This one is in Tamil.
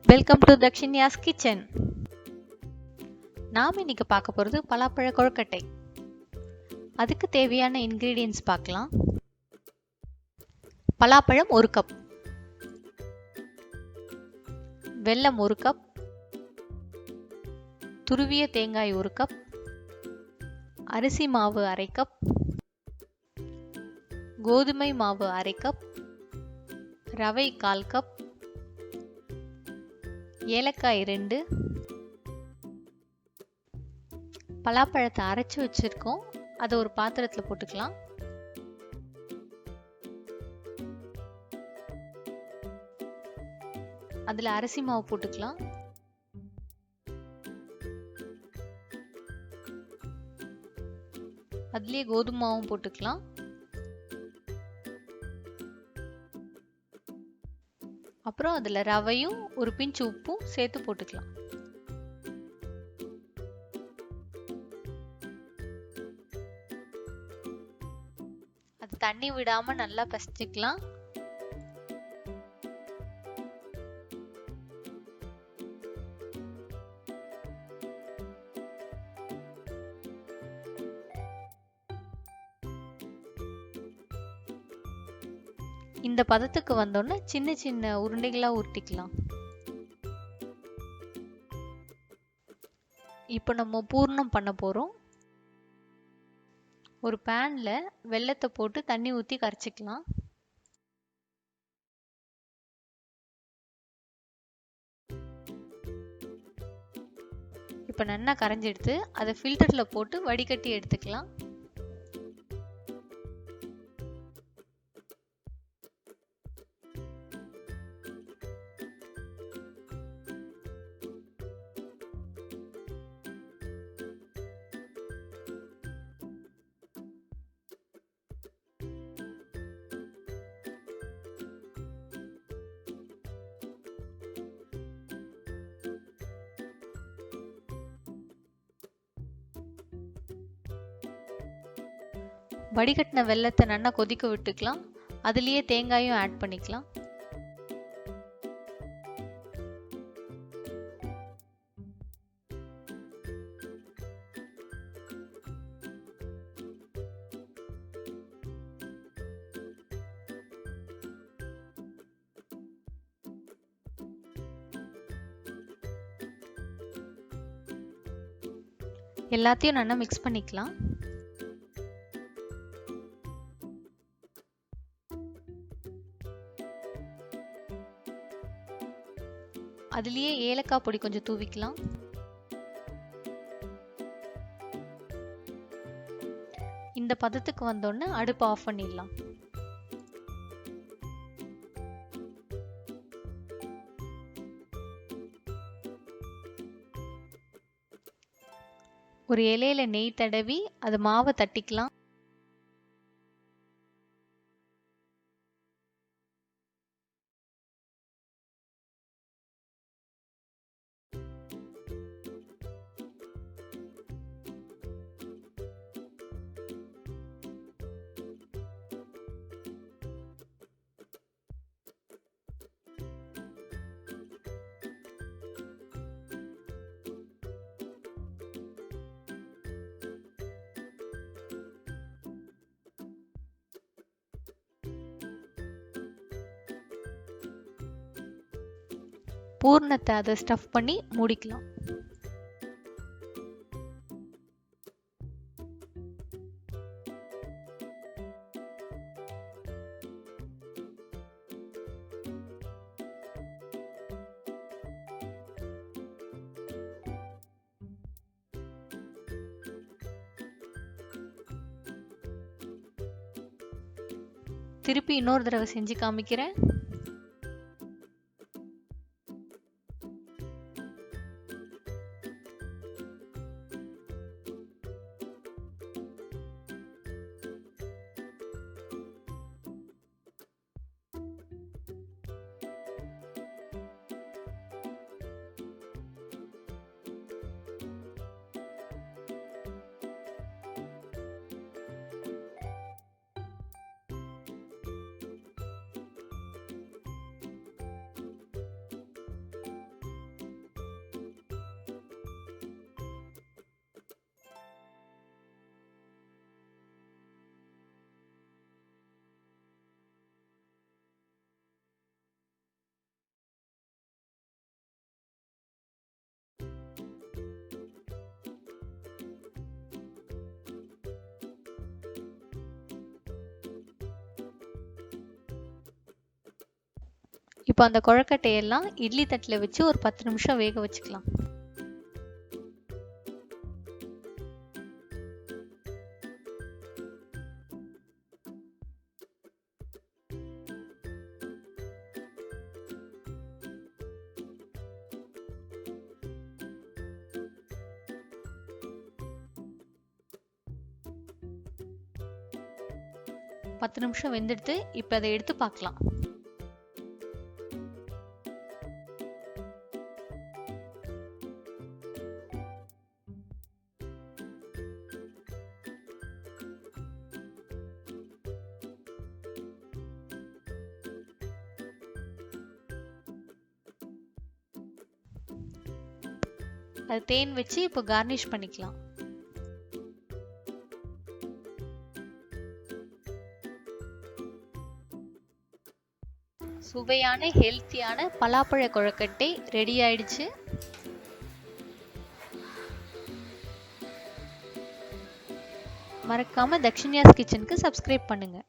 Welcome to தக்ஷின்யாஸ் kitchen. நாம் இன்னைக்கு பார்க்க போகிறது பலாப்பழ கொழுக்கட்டை. அதுக்கு தேவையான இன்கிரீடியன்ஸ் பார்க்கலாம். பலாப்பழம் 1 கப், வெல்லம் 1 கப், துருவிய தேங்காய் 1 கப், அரிசி மாவு 1/2 கப், கோதுமை மாவு 1/2 கப், ரவை 1/4 கப், ஏலக்காய் 2, பலாப்பழத்தை அரைச்சி வச்சிருக்கோம், அதை ஒரு பாத்திரத்தில் போட்டுக்கலாம். அதில் அரிசி மாவு போட்டுக்கலாம். அதுலேயே கோதுமை மாவும் போட்டுக்கலாம். அப்புறம் அதில் ரவையும் ஒரு பிஞ்ச் உப்பும் சேர்த்து போட்டுக்கலாம். அது தண்ணி விடாம நல்லா பிசைஞ்சுக்கலாம். இந்த பதத்துக்கு வந்தோடனே சின்ன சின்ன உருண்டைகளா உருட்டிக்கலாம். இப்போ நம்ம பூர்ணம் பண்ண போறோம். ஒரு பேன்ல வெல்லத்தை போட்டு தண்ணி ஊற்றி கரைச்சிக்கலாம். இப்போ நல்லா கரைஞ்சிடுத்து. அதை ஃபில்டர்ல போட்டு வடிகட்டி எடுத்துக்கலாம். வடிகட்டின வெல்லத்தை நல்லா கொதிக்க விட்டுக்கலாம். அதுலேயே தேங்காயும் ஆட் பண்ணிக்கலாம். எல்லாத்தையும் நல்லா மிக்ஸ் பண்ணிக்கலாம். அதுலேயே ஏலக்காய் பொடி கொஞ்சம் தூவிக்கலாம். இந்த பதத்துக்கு வந்தோடனே அடுப்பை ஆஃப் பண்ணிடலாம். ஒரு இலையில நெய் தடவி அது மாவை தட்டிக்கலாம். பூர்ணத்தை அதை ஸ்டஃப் பண்ணி மூடிக்கலாம். திருப்பி இன்னொரு தடவை செஞ்சு காமிக்கிறேன். இப்போ அந்த கொழக்கட்டையெல்லாம் இட்லி தட்டில் வச்சு ஒரு 10 நிமிஷம் வேக வச்சுக்கலாம். பத்து நிமிஷம் வெந்துடுத்து. இப்போ அதை எடுத்து பார்க்கலாம். அது தேன் வச்சு இப்போ கார்னிஷ் பண்ணிக்கலாம். சுவையான ஹெல்த்தியான பலாப்பழ கொழக்கட்டை ரெடி ஆயிடுச்சு. மறக்காம தக்ஷிண்யாஸ் கிச்சனுக்கு சப்ஸ்கிரைப் பண்ணுங்க.